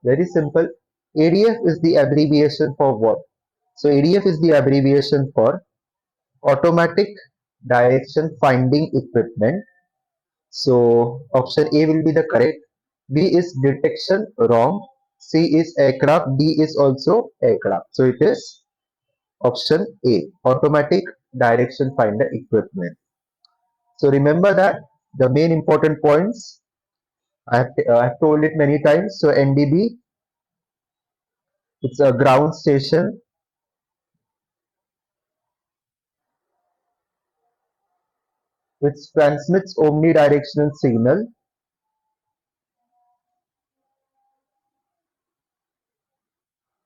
Very simple. ADF is the abbreviation for what? So ADF is the abbreviation for automatic direction finding equipment. So option A will be the correct. B is detection, wrong. C is aircraft. D is also aircraft. So it is option A, automatic direction finder equipment. So remember that the main important points I've told it many times. So NDB, it's a ground station which transmits omnidirectional signal.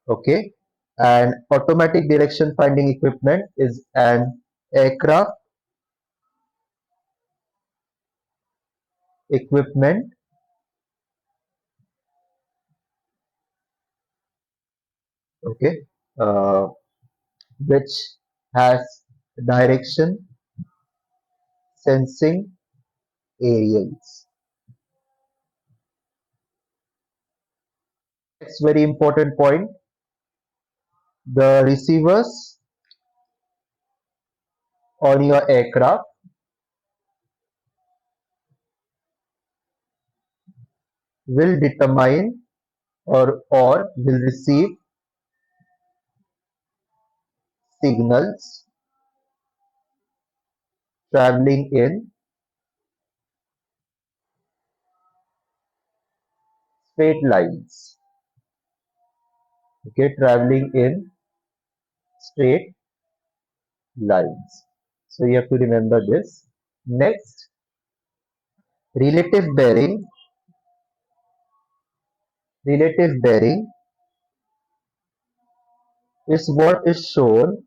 Okay, and automatic direction finding equipment is an aircraft equipment. Okay, uh, which has direction sensing aerials. Next very important point, the receivers on your aircraft will determine or will receive signals traveling in straight lines. Okay, traveling in straight lines. So you have to remember this. Next, relative bearing. Relative bearing is what is shown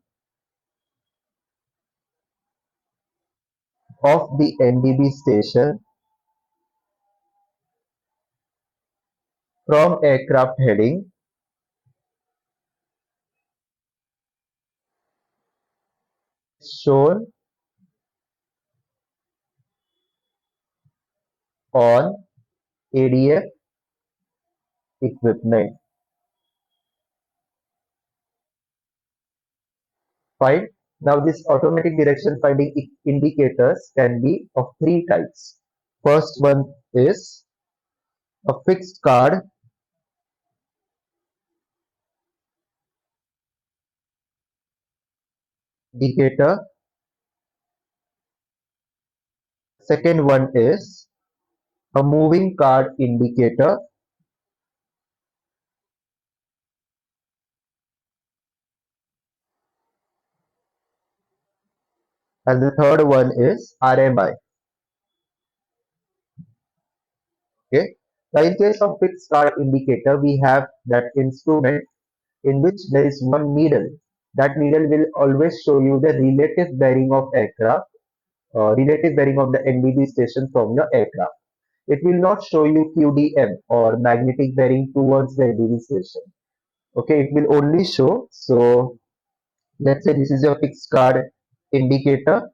of the NDB station from aircraft heading shown on ADF equipment. Fine. Now this automatic direction finding indicators can be of three types. First one is a fixed card indicator. Second one is a moving card indicator. And the third one is RMI. Okay. Now in case of fixed card indicator, we have that instrument in which there is one needle. That needle will always show you the relative bearing of aircraft, relative bearing of the NDB station from your aircraft. It will not show you QDM or magnetic bearing towards the NDB station. Okay, it will only show. So let's say this is your fixed card indicator.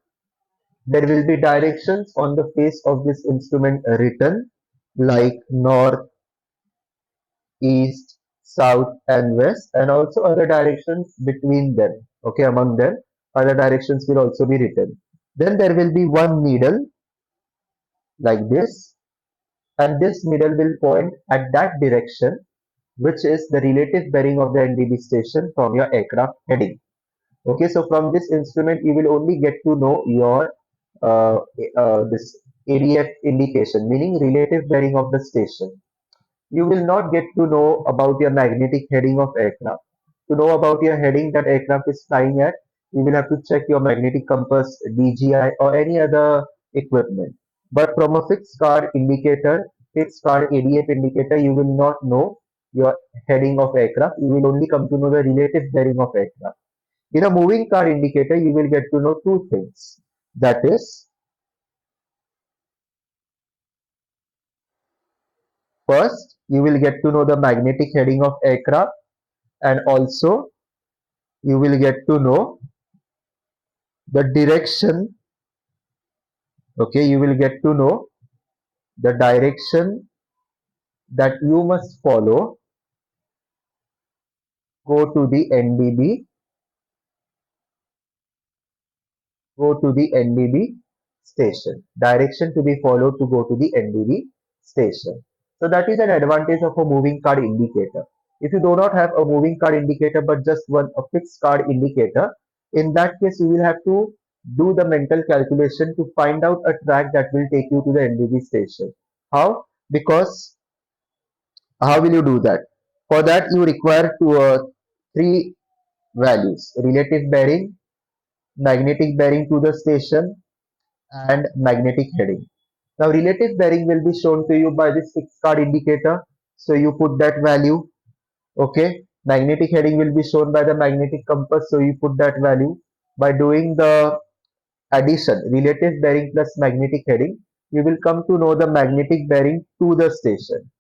There will be directions on the face of this instrument written like north, east, south, and west, and also other directions between them. Okay, among them, other directions will also be written. Then there will be one needle like this, and this needle will point at that direction, which is the relative bearing of the NDB station from your aircraft heading. Okay, so from this instrument, you will only get to know your uh, this ADF indication, meaning relative bearing of the station. You will not get to know about your magnetic heading of aircraft. To know about your heading that aircraft is flying at, you will have to check your magnetic compass, DGI, or any other equipment. But from a fixed card indicator, fixed card ADF indicator, you will not know your heading of aircraft. You will only come to know the relative bearing of aircraft. In a moving car indicator, you will get to know two things. That is, first, you will get to know the magnetic heading of aircraft, and also you will get to know the direction. Okay, you will get to know the direction that you must follow go to the NDB, go to the NDB station. Direction to be followed to go to the NDB station. So that is an advantage of a moving card indicator. If you do not have a moving card indicator but just one a fixed card indicator, in that case you will have to do the mental calculation to find out a track that will take you to the NDB station. How? Because how will you do that? For that you require three values: relative bearing, magnetic bearing to the station, and magnetic heading. Now relative bearing will be shown to you by this fixed card indicator. So you put that value. Okay. Magnetic heading will be shown by the magnetic compass. So you put that value. By doing the addition, relative bearing plus magnetic heading, you will come to know the magnetic bearing to the station.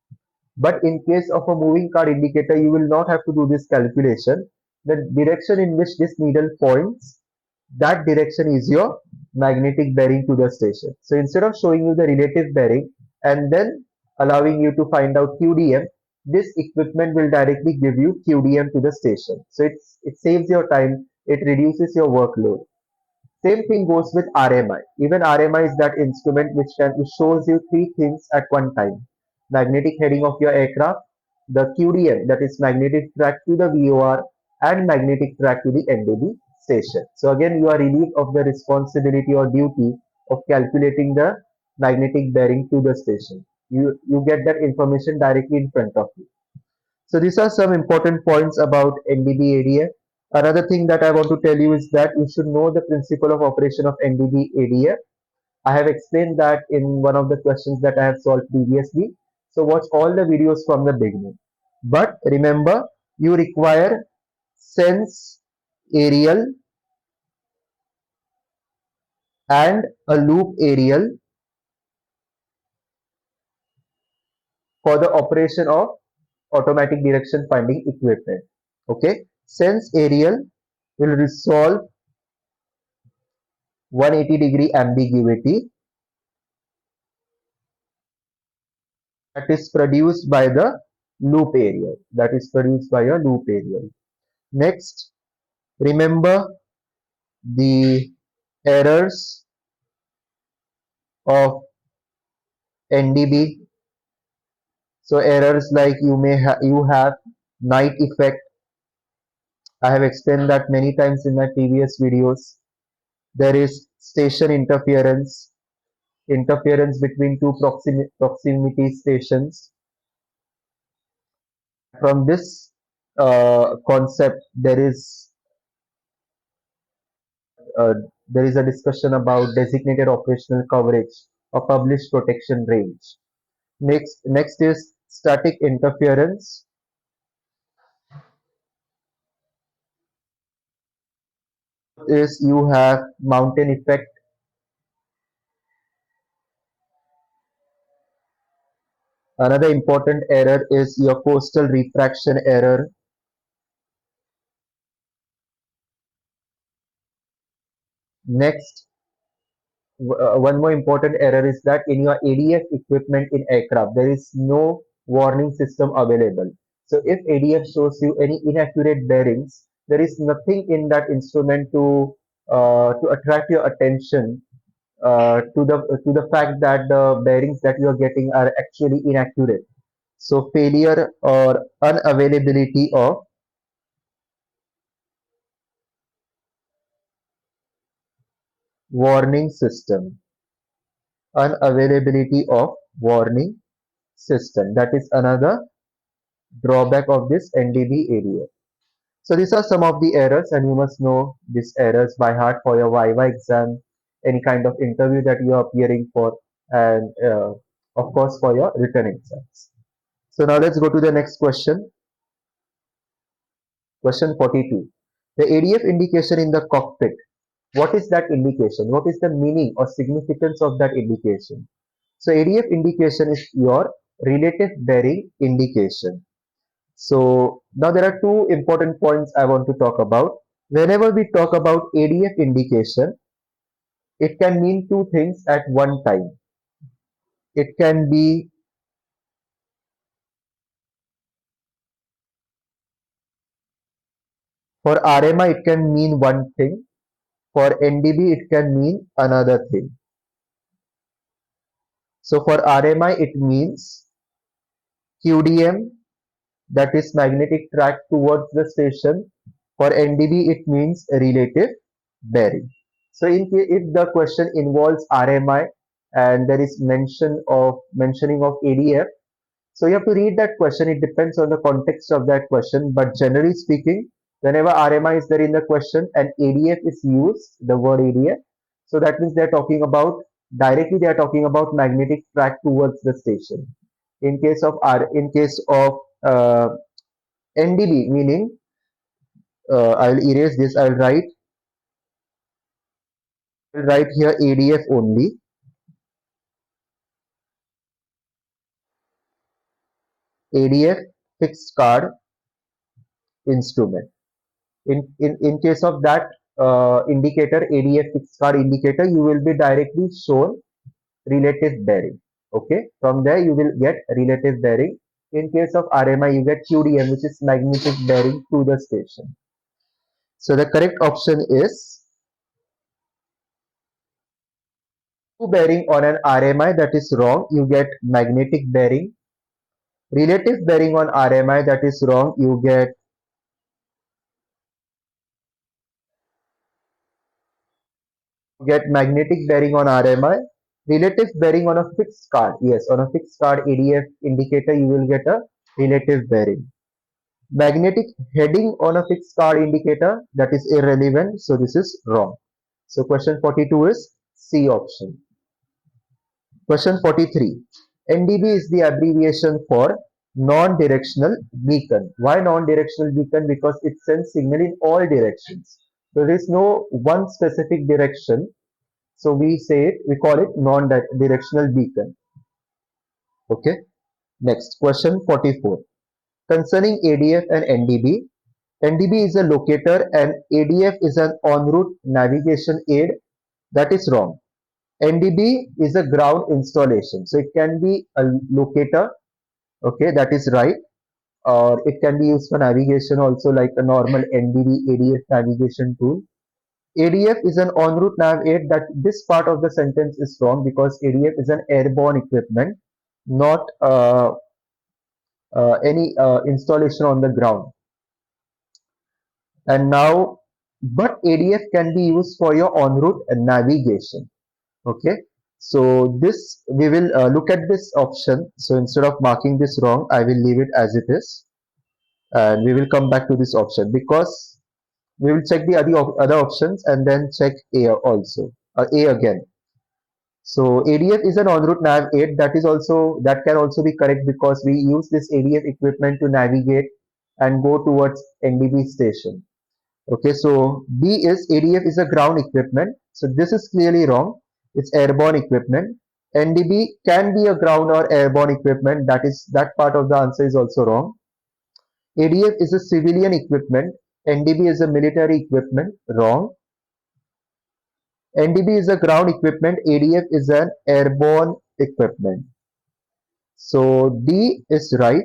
But in case of a moving card indicator, you will not have to do this calculation. The direction in which this needle points, that direction is your magnetic bearing to the station. So instead of showing you the relative bearing and then allowing you to find out QDM, this equipment will directly give you QDM to the station. So it saves your time, it reduces your workload. Same thing goes with RMI. Even RMI is that instrument which shows you three things at one time: magnetic heading of your aircraft, the QDM, that is magnetic track to the VOR, and magnetic track to the NDB station. So again, you are relieved of the responsibility or duty of calculating the magnetic bearing to the station. You get that information directly in front of you. So these are some important points about NDB ADF. Another thing that I want to tell you is that you should know the principle of operation of NDB ADF. I have explained that in one of the questions that I have solved previously. So watch all the videos from the beginning. But remember, you require sense, aerial, and a loop aerial for the operation of automatic direction finding equipment. Okay, sense aerial will resolve 180-degree ambiguity that is produced by the loop area. That is produced by a loop area. Next, remember the errors of NDB. So errors like you have night effect. I have explained that many times in my previous videos. There is station interference, interference between two proximity stations. From this concept, uh, there is a discussion about designated operational coverage or published protection range. Next is static interference. Is you have mountain effect. Another important error is your coastal refraction error. Next, one more important error is that in your ADF equipment in aircraft, there is no warning system available. So if ADF shows you any inaccurate bearings, there is nothing in that instrument to attract your attention to the fact that the bearings that you are getting are actually inaccurate. So failure or unavailability of warning system, unavailability of warning system. That is another drawback of this NDB area. So these are some of the errors, and you must know these errors by heart for your Viva exam, any kind of interview that you are appearing for, and of course for your written exams. So now let's go to the next question. Question 42. The ADF indication in the cockpit. What is that indication? What is the meaning or significance of that indication? So ADF indication is your relative bearing indication. So now there are two important points I want to talk about. Whenever we talk about ADF indication, it can mean two things at one time. It can be For RMI, it can mean one thing. For NDB, it can mean another thing. So for RMI, it means QDM, that is magnetic track towards the station. For NDB, it means relative bearing. So if the question involves RMI and there is mentioning of ADF, so you have to read that question. It depends on the context of that question. But generally speaking, whenever RMI is there in the question and ADF is used, the word ADF, so that means they're talking about directly they are talking about magnetic track towards the station. In case of NDB, meaning I'll erase this. I'll write here ADF only. ADF fixed card instrument. In case of that indicator, ADF fixed card indicator, you will be directly shown relative bearing. Okay, from there you will get relative bearing. In case of RMI, you get QDM, which is magnetic bearing to the station. So the correct option is bearing on an RMI. That is wrong. You get magnetic bearing. Relative bearing on RMI. That is wrong. You get magnetic bearing on RMI. Relative bearing on a fixed card. Yes, on a fixed card ADF indicator, you will get a relative bearing. Magnetic heading on a fixed card indicator, that is irrelevant. So this is wrong. So question 42 is C option. Question 43. NDB is the abbreviation for non-directional beacon. Why non-directional beacon? Because it sends signal in all directions. So there is no one specific direction. So we call it non-directional beacon. Okay. Next, question 44. Concerning ADF and NDB, NDB is a locator and ADF is an en route navigation aid. That is wrong. NDB is a ground installation. So it can be a locator. Okay, that is right. Or it can be used for navigation also, like a normal NDB ADF navigation tool. ADF is an en route nav aid. That this part of the sentence is wrong because ADF is an airborne equipment, not any installation on the ground. And now, but ADF can be used for your en route navigation. Okay, so this we will look at this option. So instead of marking this wrong, I will leave it as it is, and we will come back to this option because we will check the other options and then check A also, A again. So ADF is an en route nav aid. That can also be correct because we use this ADF equipment to navigate and go towards NDB station. Okay, so B is ADF is a ground equipment. So this is clearly wrong. It's airborne equipment. NDB can be a ground or airborne equipment. That part of the answer is also wrong. ADF is a civilian equipment. NDB is a military equipment. Wrong. NDB is a ground equipment. ADF is an airborne equipment. So D is right,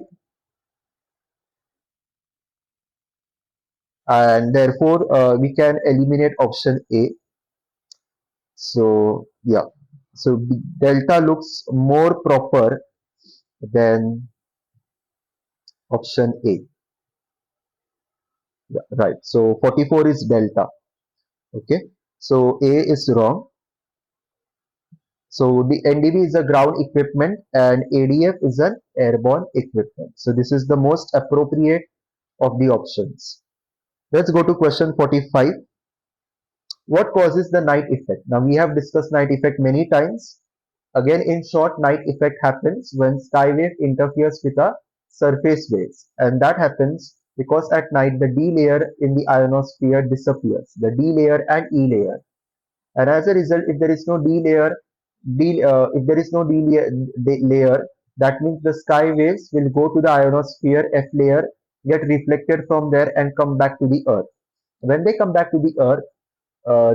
and therefore we can eliminate option A. So yeah, so delta looks more proper than option A. Yeah, right. So 44 is delta. Okay. So A is wrong. So the NDB is a ground equipment and ADF is an airborne equipment. So this is the most appropriate of the options. Let's go to question 45. What causes the night effect? Now we have discussed night effect many times. Again, in short, night effect happens when sky wave interferes with a surface waves, and that happens because at night the D layer in the ionosphere disappears, the D layer and E layer, and as a result, if there is no if there is no layer, that means the sky waves will go to the ionosphere F layer, get reflected from there, and come back to the Earth. When they come back to the Earth,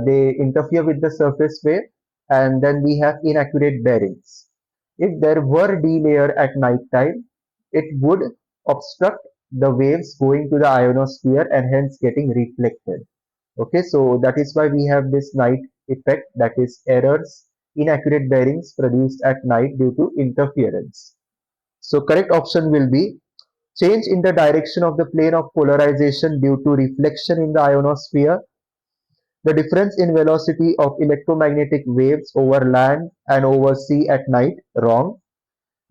they interfere with the surface wave, and then we have inaccurate bearings. If there were D layer at night time, it would obstruct the waves going to the ionosphere and hence getting reflected. Okay, so that is why we have this night effect, that is errors, inaccurate bearings produced at night due to interference. So correct option will be change in the direction of the plane of polarization due to reflection in the ionosphere, the difference in velocity of electromagnetic waves over land and over sea at night, wrong.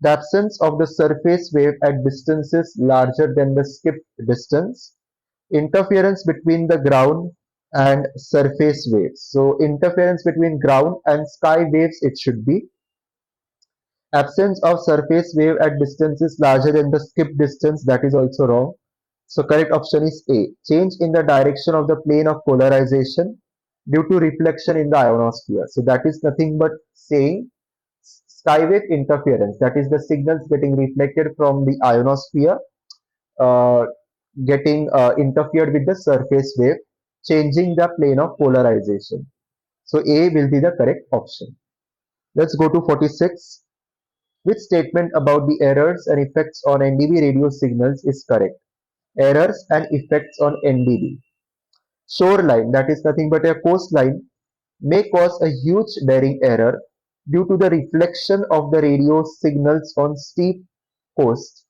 The absence of the surface wave at distances larger than the skipped distance, interference between the ground and surface waves. So interference between ground and sky waves it should be. Absence of surface wave at distances larger than the skip distance, that is also wrong. So correct option is A. Change in the direction of the plane of polarization due to reflection in the ionosphere. So that is nothing but saying skywave interference. That is the signals getting reflected from the ionosphere uh, getting interfered with the surface wave, changing the plane of polarization. So A will be the correct option. Let's go to 46. Which statement about the errors and effects on NDB radio signals is correct? Errors and effects on NDB. Shoreline, that is nothing but a coastline, may cause a huge bearing error due to the reflection of the radio signals on steep coast.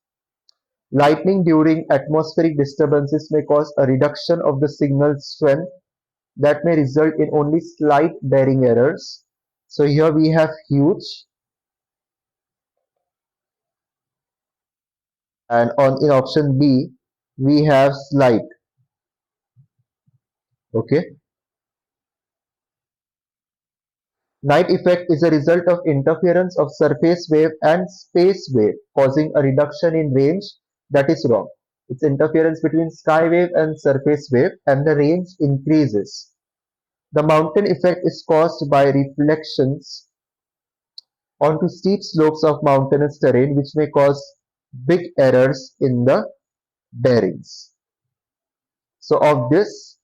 Lightning during atmospheric disturbances may cause a reduction of the signal strength that may result in only slight bearing errors. So here we have huge, and on in option B we have slight. Okay. Night effect is a result of interference of surface wave and space wave causing a reduction in range. That is wrong. It's interference between sky wave and surface wave and the range increases. The mountain effect is caused by reflections onto steep slopes of mountainous terrain which may cause big errors in the bearings. So of this,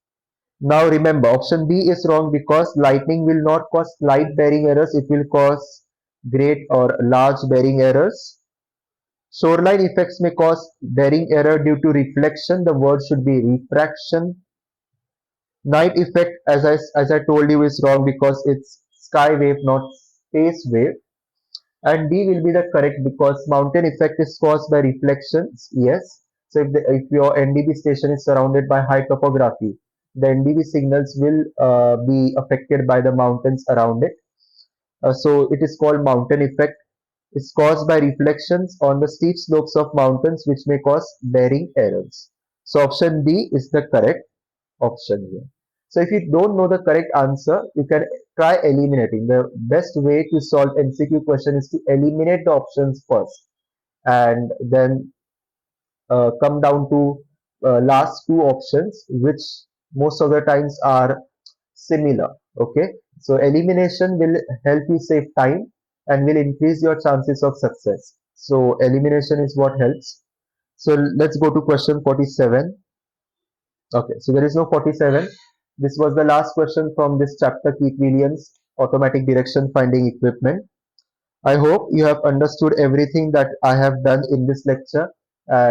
now remember option B is wrong because lightning will not cause slight bearing errors, it will cause great or large bearing errors. Shoreline effects may cause bearing error due to reflection, the word should be refraction. Night effect as I told you is wrong because it's sky wave not space wave. And D will be the correct because mountain effect is caused by reflections. Yes. So if your NDB station is surrounded by high topography, the NDB signals will be affected by the mountains around it. So it is called mountain effect. It's caused by reflections on the steep slopes of mountains which may cause bearing errors. So option D is the correct option here. So if you don't know the correct answer, you can try eliminating. The best way to solve MCQ question is to eliminate the options first and then come down to last two options which most of the times are similar. Okay, so elimination will help you save time and will increase your chances of success. So elimination is what helps. So let's go to question 47. Okay, so there is no 47. This was the last question from this chapter, Keith Williams, Automatic Direction Finding Equipment. I hope you have understood everything that I have done in this lecture. And